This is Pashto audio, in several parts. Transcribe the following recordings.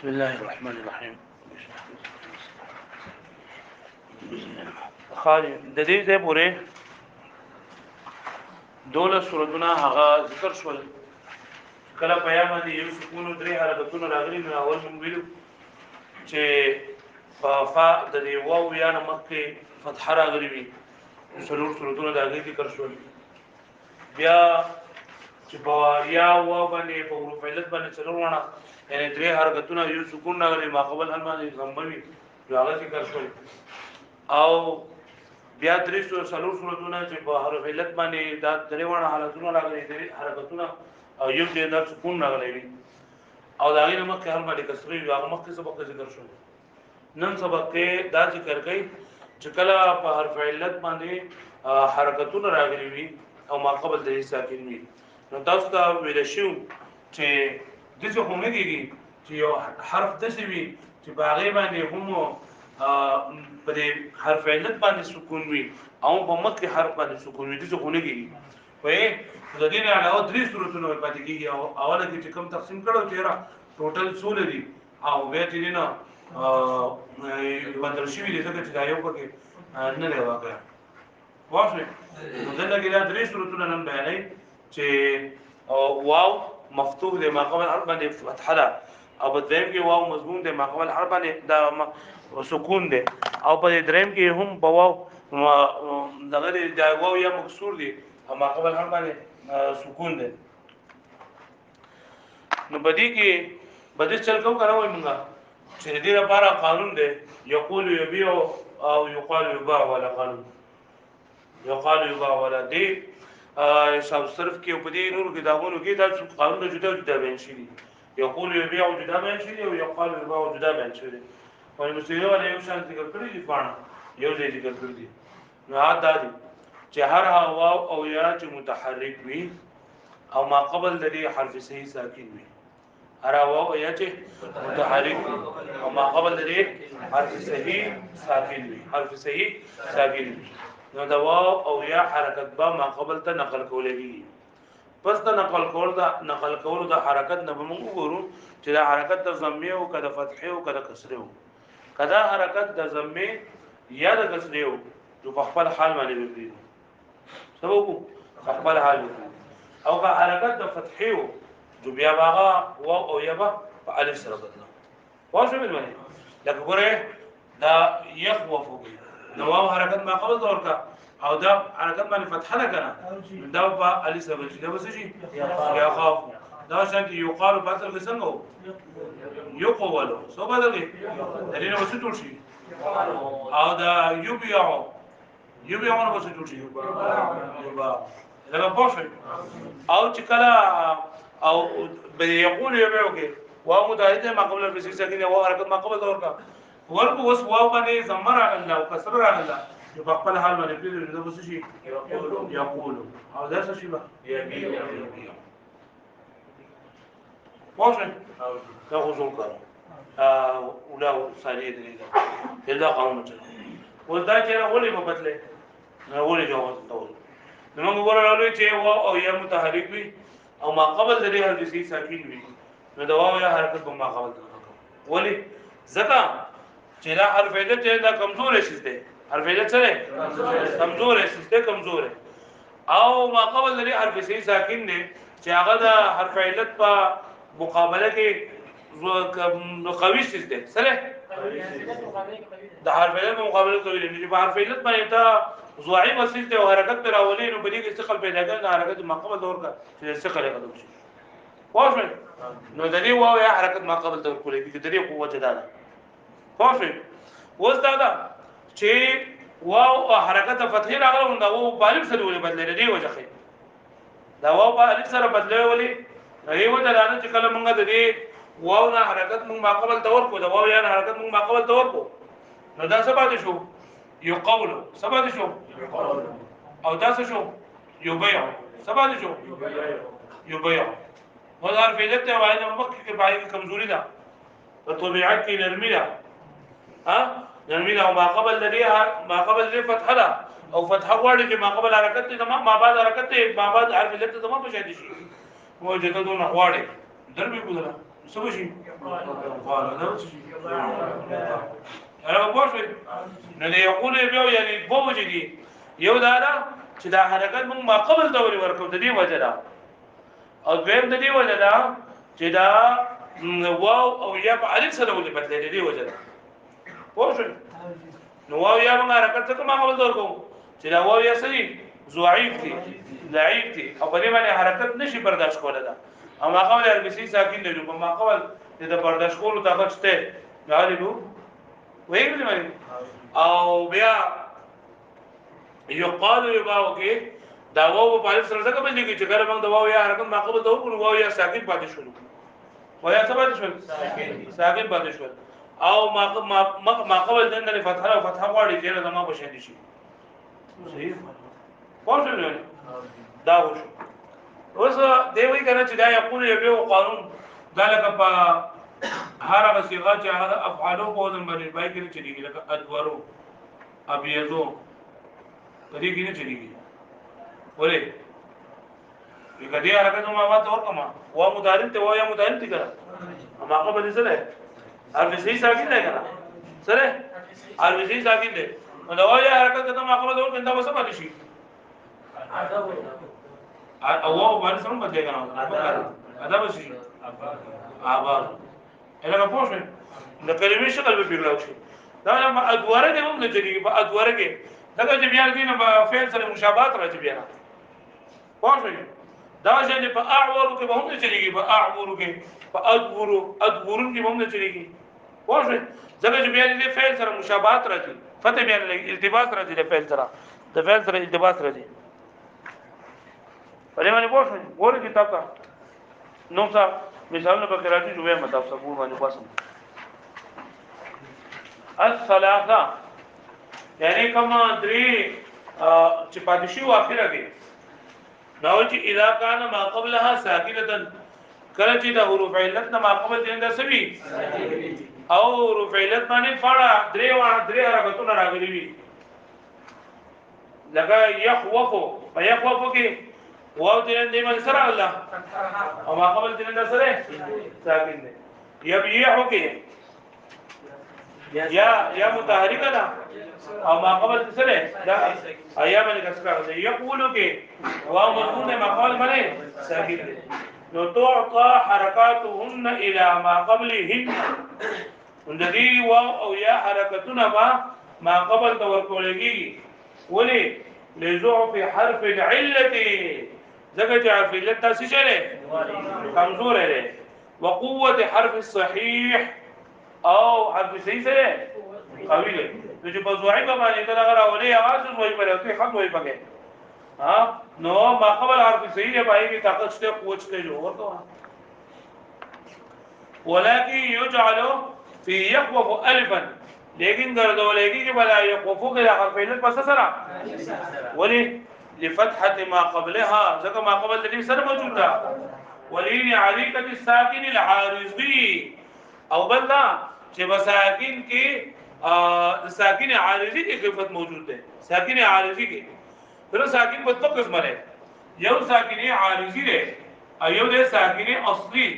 بسم الله الرحمن الرحیم. خالي د دې ځای پورې دوله سورتونه هغه ذکر شول. کله پیام باندې یو سکون او درې حرکتونه راغلي نو اول موږ ویلو چې فا د دې واو یا مکه فتح راغلي وي څلور سورتونه راغلي ذکر شول. بیا چې په یا واو باندې په حروف علت باندې څلور ونه یعنی درې حرکتونه یو سکون راغلي ما قبل ان باندې زموي جو هغه ذکر شول. او بیا درې څلور سورتونه چې په حروف علت باندې دا درې ونه حالتونه راغلي درې حرکتونه او یو دې د سکون راغلي وي او دا غیر مکه هر باندې کسري هغه مکه سبق ذکر شول. نن سبق کې دا ذکر کوي چې کله په حرف علت باندې حرکتونه راغلي وي او ما قبل د ساکن وي نو تاسو ته ویل شو چې د څه هم کېږي چې یو حرف داسې وي چې باغې باندې هم په حرف علت باندې سکون وي او په مکه حرف باندې سکون وي د څه هم کېږي وای د دې نه علاوه درې صورتونه پاتې کېږي او اوله کې چې کوم تقسیم کړو چې را ټوټل 16 دي او به دې نه بدل شي دي ځکه چې دا یو پکې نه دی واقع واښه نو دلته کې دا درې صورتونه نن بیانې چې واو مفتوح دی ما قبل حرف باندې فتحه ده او په دریم کې واو مضمون دی ما قبل حرف باندې دا سکون دی او په دریم کې هم په واو دغه د واو یا مکسور دی او ما قبل حرف باندې سکون دی. نو بدی کې بدی چل کوم کراوي مونږه چې دې لپاره قانون دی یقول یبيع او يقال يباع ولا قانون يقال يباع ولا دی حساب صرف کې په دې نور کې داونه کې دا قانون جدا جدا بیان شي یقول يبيع جدا بیان شي او يقال يباع جدا بیان شي او مسیره ولا یو شان ذکر کړی دی پاڼه یو ځای ذکر کړی دی. نو دا دی چې هر واو او یا چې متحرک وي او ما قبل د دې حرف صحیح ساکن وي هر واو او یا چې متحرک او ما قبل د دې حرف صحیح ساکن وي حرف صحیح ساکن وي نو دا واو او یا حرکت با ما قبل ته نقل کولېږي. پس ته نقل کول د حرکت نه موږ وګورو چې دا حرکت د ضمه او کده فتحه او کده کسره او کدا حرکت د ضمه یا د کسره او جو په خپل حال باندې وي سبب په خپل حال او که حرکت د فتحه او جو بیا واغه واو او یا په الف سره بدل واښو مې لکه ګوره دا يخوفو نو واو حرکت ما قبل دور کا او دا حرکت باندې فتحه نه کنه دا په الف سره بدل دا وسه شي یا خاف دا شان کې یقال بدل څنګه یقولو سو بدل دي درینه وسه ټول شي او دا یبيعون وسه ټول شي دا پوښي او چې کله او یقول یبيعو کې واو متعدد ما قبل الفسيق ساکن او حرکت ما قبل دور کا ورکو وس واو باندې زمر راغله او کسر راغله په خپل حال باندې پیږي دا وسه شي یقول او دا څه شي با یبيع واضح دا حضور کارو ولا ثانيه دي دا قانون ته ودا چې ولې په بدله ولې جواز تول نو موږ ورغلو چې واو او یا متحرک وي او ما قبل د دې حرف صحیح ساکن وي نو دا واو یا حرکت په ما قبل ولې ځکه چې دا حرف علت دا کمزور شي ده حرف علت سره کمزور شي ده کمزور او ما قبل د دې حرف صحیح ساکن نه چې هغه د حرف علت په مقابله کې قوي شي ده سره د حرف علت په مقابله کې نه په حرف علت باندې تا ضعیف اصل ته حرکت پر اولین نو بدی کې ثقل پیدا کړي حرکت ما قبل دور کا چې ثقل قدم شي واښه نو د دې واو یا حرکت ما قبل دور کولې کې د دې قوت ده واښه وځدا دا چې واو او حرکت فتحي راغله دا واو په الف سره ولې بدلې دی وجهه دا واو په الف سره بدلې ولې هغه وجه دا چې کله موږ د دې واو نه حرکت موږ ما قبل دور کو دا واو یا حرکت موږ ما قبل دور کو نو دا څه پاتې شو یو قول څه پاتې شو او دا څه شو یو بیع څه پاتې شو یو بیع وظهر في ذاته وعلى مكه کې باندې کمزوري ده په طبيعت کې نرمي ده نرمي ده او ما قبل لديه فتحه ده او فتحه واړي چې ما قبل حرکت دي ما بعد حرکت دي ما بعد حرف لته زمو په شي دي موجوده دون واړي دربي ګذرا سمشي قال دا انا پوښ نه یقول بیا یعنی په وجدي یو دا چې دا حرکت موږ ما قبل دوري ورکو د دې وجه دا او دویم د دې وجه دا چې دا واو او یا په الف سره ولې بدلې د دې وجه دا پوښ نو واو یا موږ حرکت څه ما قبل دور کوو چې دا واو یا صحیح ضعیف دي ضعیف دي او په دې باندې حرکت نشي برداشت کولای دا او ما قبل اربسی ساکن دی په ما قبل د برداشت کولو طاقت شته غالبو وایي مې او بیا یقال یباو کې دا واو په الف سره څنګه باندې کې چې کله موږ دا واو یا حرکت ما قبل ته وکړو واو یا ساکن پاتې شول وایا څه پاتې شول ساکن پاتې شول او ما قبل دنه فتحه او فتحه غواړي چې زما په شان شي صحیح پوښتنه دا وشو اوس دی وی کنه چې دا یقول یو قانون دا لکه په هر هغه صيغه چې هغه افعالو په وزن باندې پای کې چلیږي لکه ادورو ابيضو کدي کې نه چلیږي ولې کدي حرکت ما وات اور کما وا مدارن ته وا یا مدارن ته کړه اما هغه به سره هر صحیح ساکن دی کنه سره هر صحیح ساکن دی نو وا یا حرکت ته ما هغه ډول کنده وسه پاتې شي او باندې سم بدلې کنه ادب شي آباد اله پوښتنه د کلمې شکل به پیغلاو شي دا ما ادواره دې هم نه چلیږي په ادواره کې دا چې بیا دې نه فعل سره مشابهت راځي بیا پوښتنه دا چې په اعورو کې به هم نه چلیږي په اعورو کې په ادورون کې هم نه چلیږي پوښتنه ځکه چې بیا دې فعل سره مشابهت راځي فتح بیا التباس راځي د فعل سره التباس راځي پرې باندې پوښتنه ګورې کتاب ته نو څه مثالونه په قراتي جوړه مطلب څه ګور باندې پاسم الثلاثه یعنی کما درې چې پادشي واخره دي نو چې اذا كان ما قبلها ساکنه کله چې د حروف علت نه ما قبل دې اندر سوي او حروف علت باندې فړه درې حرکتونه راغلي وي لکه يخوفو کې واو دې من سره الله او ما قبل دې اندر سره ساکن دي يبيحو کې یا متحرک ده او ما قبل سره دا ايام نه کسره ده يقولو کې واو مضمون ما قبل باندې ساکن دي نو تعطى حركاتهن الى ما قبلهن الذي واو او یا حرکتونه ما قبل تورکولږي ولي لزعف حرف العله ذکر چې حرف علت تاسو شره کمزور دی وقوه حرف الصحيح او حرف صحیح سره قوي دی چې په ضعیف باندې دا غراولې आवाज وایي په ته خط وایي پکې ها نو ما قبل حرف صحیح دی پای کې طاقت شته قوت شته جوړ تو ولكن يجعل في يخوف الفا لیکن ګرځولېږي چې بلا يخوفو کې حرف علت پس سره ولي لفتحه ما قبلها ځکه ما قبل دې سره موجود ده ولين عليقه الساكن العارضي او بلدا چې بساکن کې ساکن عارضي کې خفت موجود ده ساکن عارضي کې پر ساکن په دوه قسمه ده یو ساکن عارضي ده او یو ده ساکن اصلي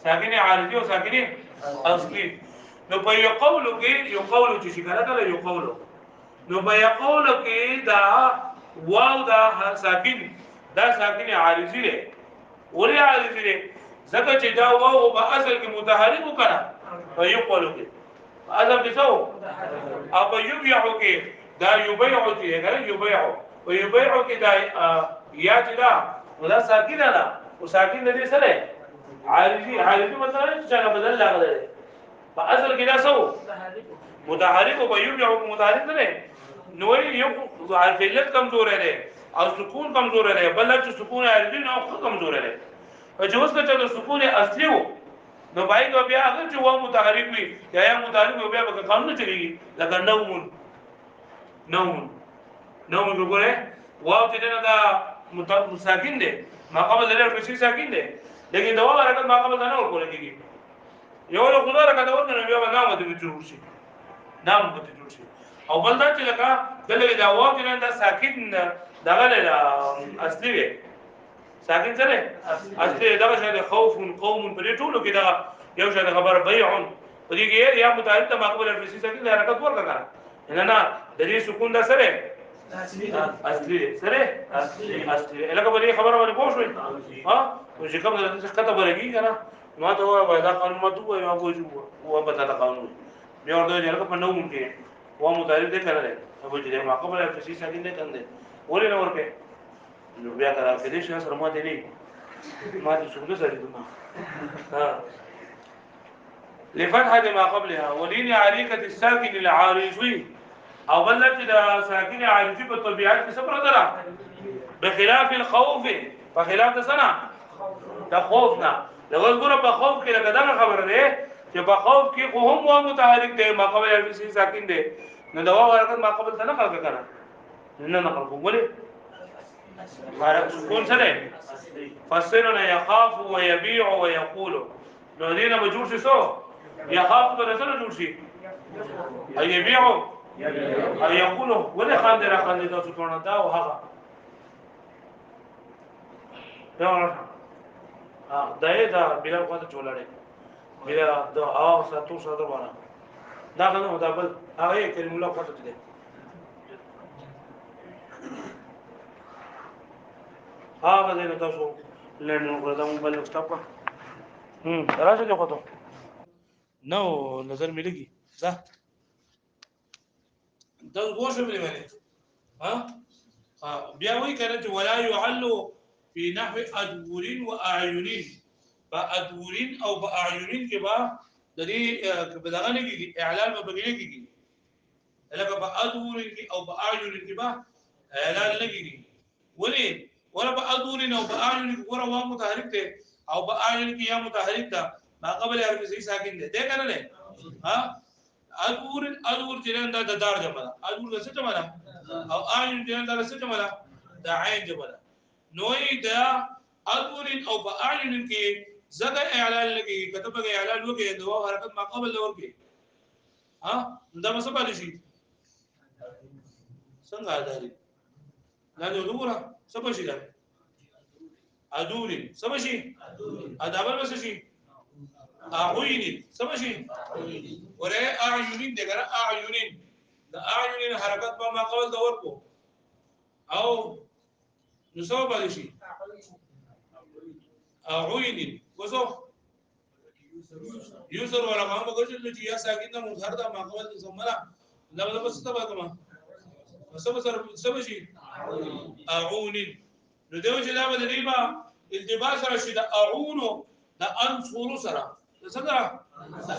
ساکن عارضي او ساکن اصلي نو په یو قول کې یو قول چې څنګه کړه یو قول نو په یو قول کې دا واو دا ساکن عارضی دی ولی عارضی دی ځکه چې دا واو په اصل کې متحرک وکړه په یو قول کې اصل کې څو او په یو بيعو کې دا یبيعو چې هغه یبيعو او یبيعو کې دا یا چې دا ولا ساکن نه او ساکن دې سره عارضی مثلا چې بدل لاغله په اصل کې دا څو متحرک او په یو بيعو متحرک نه نو یو حرف علت کمزور ہے او سکون کمزور ہے بل چې سکون عارضی نو کمزور ہے او چې اوس ته د سکون اصلي وو نو باید بیا هغه چې و متحرک وي یا متحرک بیا به قانون چلیږي لکه نوم وګوره واو چې دا ساکن دی ما قبل لري په شي ساکن دی لیکن دا واو حرکت ما قبل نه ورکول کېږي یو له خدای راکړه ورنه بیا به نام دې جوړ شي او بل دا چې لکه دلته دا واو چې دا ساکن دغه اصلي وي ساکن سره اصلي دغه شی خوف قوم په دې ټولو کې دا یو شی خبر بيع په دې کې یا متعلق ته مقبول الفسي ساکن د حرکت ورکړه نه د دې سکون دا سره اصلي سره اصلي لکه په دې خبره باندې پوه شئ ها چې کوم د څه کته ورګي کنه ما ته وای دا قانون ما دوه یو ابو جو هو بدل قانون بیا ورته یې لکه په نو مونږ هو متعلق دې کړل ابو دې مقبول الفسي ساکن دې کنده ولې نه ورکه نو بیا کرا کې دې شي سره ما دې نه ما دې څنګه سره دې ها لفتحة ما قبلها ولين عريكة الساكن العارضي او بلت دا ساكن عارضي بالطبيعات بسبب درا بخلاف الخوف فخلاف سنة دا خوفنا لو القرب بخوف كده كده خبر ده چې بخوف کې هم هو متحرك ده ما قبل الفسي ساكن ده نو دا حرکت ما قبل ته نه خلق کنه نه نقل کوله حرکت سکون سره فسرنا يخاف ويبيع ويقول نو دینه مجور شي سو يخاف برسل جوړ شي يبيع او يقول ولا خاندره خاندره څونه دا او هغه دا بلال خواته چولاړي بلال دا او ساتو ساتو باندې دا غنه مدابل هغه کلمه الله خواته دي هغه دې تاسو لنو غردم بل استاپا راځه دې خواته نو نظر ملګي ځه دا وښه ملي باندې ها بیا وی کنه چې ولا يعل في نحو ادور واعين فادور او باعين کې با د دې بدغه نه کیږي اعلان به بغیر کیږي لکه بادور کې او باعين کې با اعلان نه کیږي ولې ولا بادور او باعين کې ورا متحرک ته او باعين کې یا متحرک ده ما قبل الفسي ساکن ده ده کنه نه ها ادور جنان دا دار جمع ادور څه جمع او اعين جنان دا څه جمع دا عين جمع نوې دا ادور او باعين کې زګ اعلان لګي کتب اعلان وکي دا حرکت ما قبل لور کې ها دا څه پاتې شي څنګه اداري دا دورا څه پشي دا ادور څه پشي ادابل څه شي اعين سمجي وره اعين دغه اعين د اعين حرکت په ما قبل د ورکو او نسو باندې شي اعين وزو يوسر ولا ما بقول چې یا ساکن مظهر دا ما قبل د زمرا دا بس تبا کما سمجي اعين نو دیو چې دا به دیبا التباس رشد اعون دا انصر سره څنګه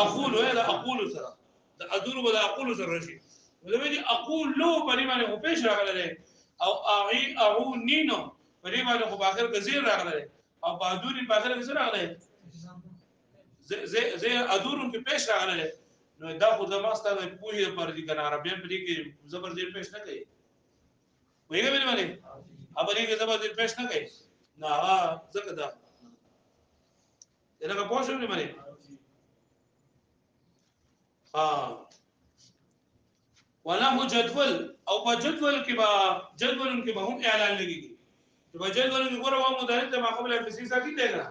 اقول هذا اقول سره دا ادور ولا اقول سره شي ولې اقول لو په معنی هو پېښ راغله او اعي او نينو په دې باندې خو باخر غزير راغله او بادور په اخر کې راغله زي ادور په پېښ راغله نو دا خو د ماستر په هي پر دي کنه عربیان په دې کې زبردست پېښ نه کوي وایي به باندې اب دې کې زبردست پېښ نه کوي نه ځکه دا دغه پوه شو نه باندې ولا جدول او په جدول کې با جدول کې به هم اعلان لګيږي چې په جدول کې ګوره و مدارک ته ما قبل الفسي ساکن دی نه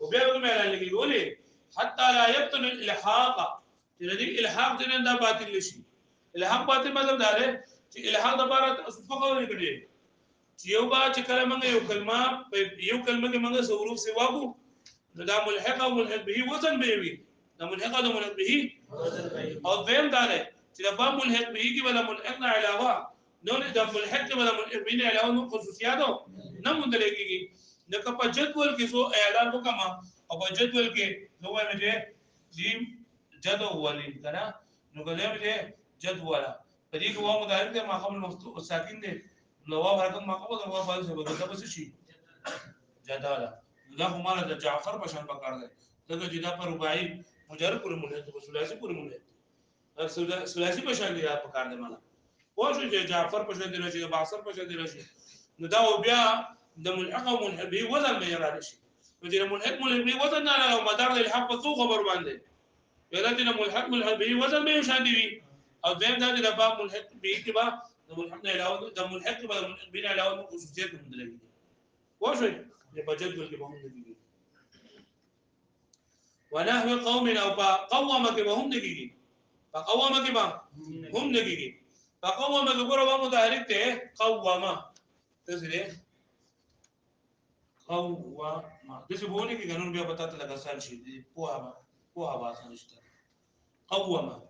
او بیا کوم اعلان لګيږي ولې حتى لا يبطل الالحاق چې دې الحاق دې نه باطل شي الحاق باطل مطلب دا دی چې الحاق د بار فقره نه کړي چې یو با چې کلمه یو کلمه کې موږ حروف سوا نو دا ملحق او ملحق به وزن به وي دا ملحق او ملحق به او دیم دا دی چې دا با ملحق به کې ولا ملحق نه علاوه نو دا ملحق ولا ملحق به نه علاوه نو خصوصیاتو نه مونږ لګيږي نو په جدول کې سو اعلان وکما او په جدول کې نو وایم چې جیم جدول کنه نو کله چې جدول په دې کې و مدارک ته ما قبل مفتوح ساکن دي نو و حرکت ما قبل او فاعل څه به بس شي جداله دا هماره د جعفر په شان پکار دی دغه جدا پر رباعي مجرد پر مونږ ته ثلاثي پر مونږ ثلاثي په شان دی پکار دی مالا او شو چې جعفر په شان دی راشي د باصر په شان دی راشي نو دا بیا د ملحق او ملحق به وزن به را شي نو چې ملحق به وزن نه له مدار د الحق په خبر باندې پیدا چې ملحق به وزن به شان دی او دیم دا د باب ملحق به کې با د ملحق نه علاوه د ملحق به ملحق به علاوه خصوصیت هم لري وشو يبجد كي بهم نجيجي ونحو قوم أو فقوم كي بهم نجيجي فقوم كي هم نجيجي فقوم كي برا متحرك ته قوم تسلي قوم تسبوني كي كانوا بيا بتات لك سالشي بوها باسان اشتغل قوم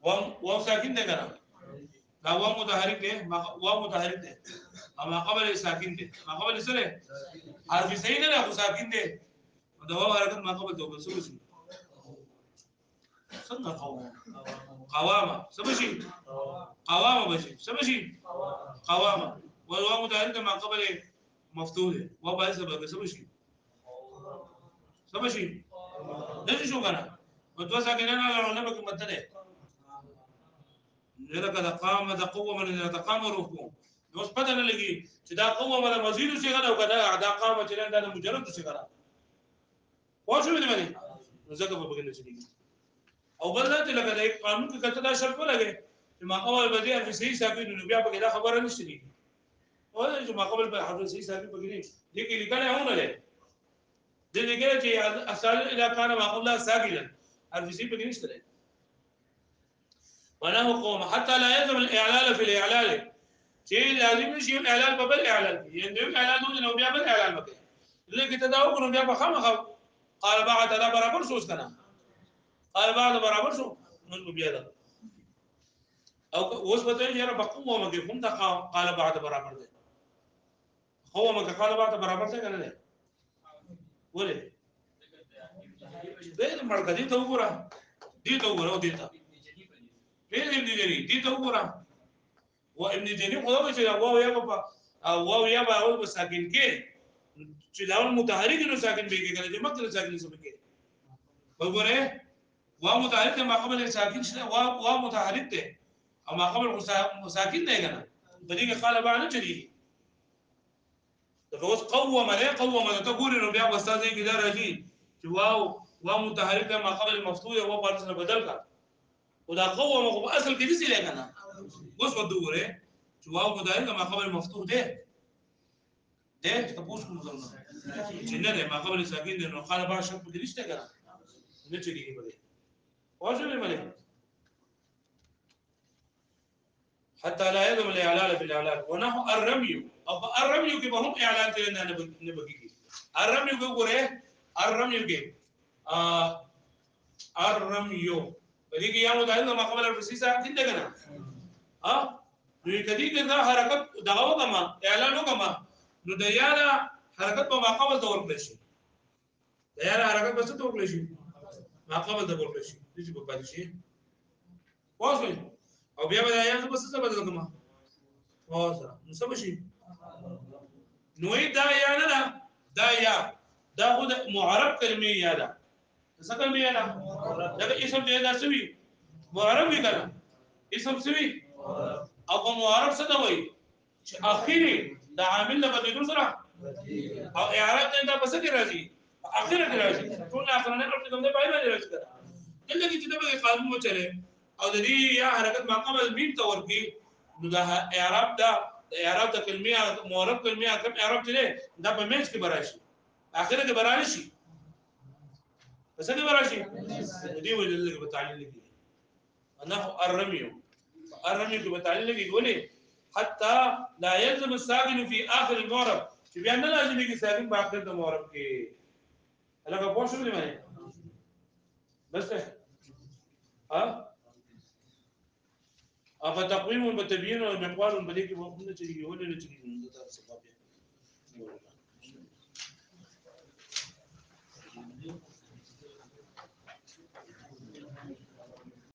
وام ساكن ده كنا لا وام متحرك ده وام متحرك ده ما قبل ساكن ده ما قبل سره حرف سين لا ابو ساكن ده ده هو حركه ما قبل ده بس بس سنة قوامة سبشي قوامة بشي سبشي قوامة والواو متحرك ما قبل مفتوح وبعد سبب سبشي سبشي ليش شو كنا متوسع كنا لا نبغى مثله إذا كذا قام ذا قوة من إذا قام ركوع نوس بدل لقي تدا قوة من مزيد سيغنا وكذا دا قام تلين دا مجرد سيغنا واشو من مني نزكى ببغنا سيدي أو بلنا تلا كذا قانون كذا شرط ولا جه ما قبل بدي في سي ساكن إنه بيا بكذا خبر نشتري ولا جو ما قبل بحضر سي ساكن بكذي ديك اللي كان هون له دي اللي كده شيء أصل إذا كان ما قبل ساكنا في سي بكذي نشتري ونحو قوم حتى لا يلزم الإعلال في الإعلال شيء لازم يشيل إعلال ببل إعلال يندم إعلال دون إنه بيعمل إعلال مكان اللي كتداوك إنه بيعمل خم قال بعد هذا برابر سوس كنا قال بعد برابر سو من بيدا أو وصفة يجرى بقوم وما كيفهم قال بعد برابر ده هو ما قال بعد برابر ده كنا ده ولا ده المركزي توقرا دي توقرا ودي تا ده ابن جري دي توقرا وابن جري خدا بيجي واو يا بابا واو يا بابا أول بس ساكن كه تلاون متحرك إنه ساكن بيجي كلا جمع كلا ساكن يسمى بقوله واو متحرك ما قبل ساكن شلا واو متحرك ده أما قبل ساكن ده كنا بديك قال بعد نجري فوز قوم لا قوم لا تقول إنه بيع بستان زي كده رجي واو متحرك ده ما قبل المفتوح هو بارس بدلك وده قوم هو أصل كده زي كنا بس بدوره واو متحرك ما قبل المفتوح ده تبوس كم جنة ما قبل ساكن إنه قال بعد شرط كده اشتغل نجري كده واجب ملك حتى لا يدم الإعلان في الإعلان ونحو الرمي أو الرمي كيف هم إعلان تلنا نبغي الرمي كيقول إيه الرمي كيف الرمي بديك يا مدعي ما قبل الفسيسة كده كنا كديك ده حركات دعوة كما إعلانه كما نديانا حركات ما قبل دور بلشي ديانا حركات بس دور بلشي ما قبل دور بلشي تيجي ببالشي واصل أو بيعمل أيام بس سبب كما واصل مسوي نوي دا يا لا دا يا دا هو معرب كلمية دا كلمية دا ده اسم ده سوي معرب كلام اسم سوي أو معرب سدوي أخيري دا عامل لك بدون سرعة أو إعراب ده بس كرازي أخيرا كرازي تقول آخرنا نعرف كم ده باي ما كرازي كده اللي كي تبغى قانون مثلا أو دي يا حركة ما قبل ميم توركي ده إعراب ده كلمة معرب كلمة كم إعراب تلي ده بمنش كبراشي آخره كبرانشي بس كبراشي دي وجه اللي بتعلم لك أنا الرمي كبتعلم لك يقولي حتى لا يلزم الساكن في آخر المعرب شوف يعني لازم يجي ساكن بآخر المعرب كي هلا كبوش شو اللي ماني بس ها أفتقويم وتبيين ومقوال بديك وهم نتيجي ولا نتيجي من ده السبب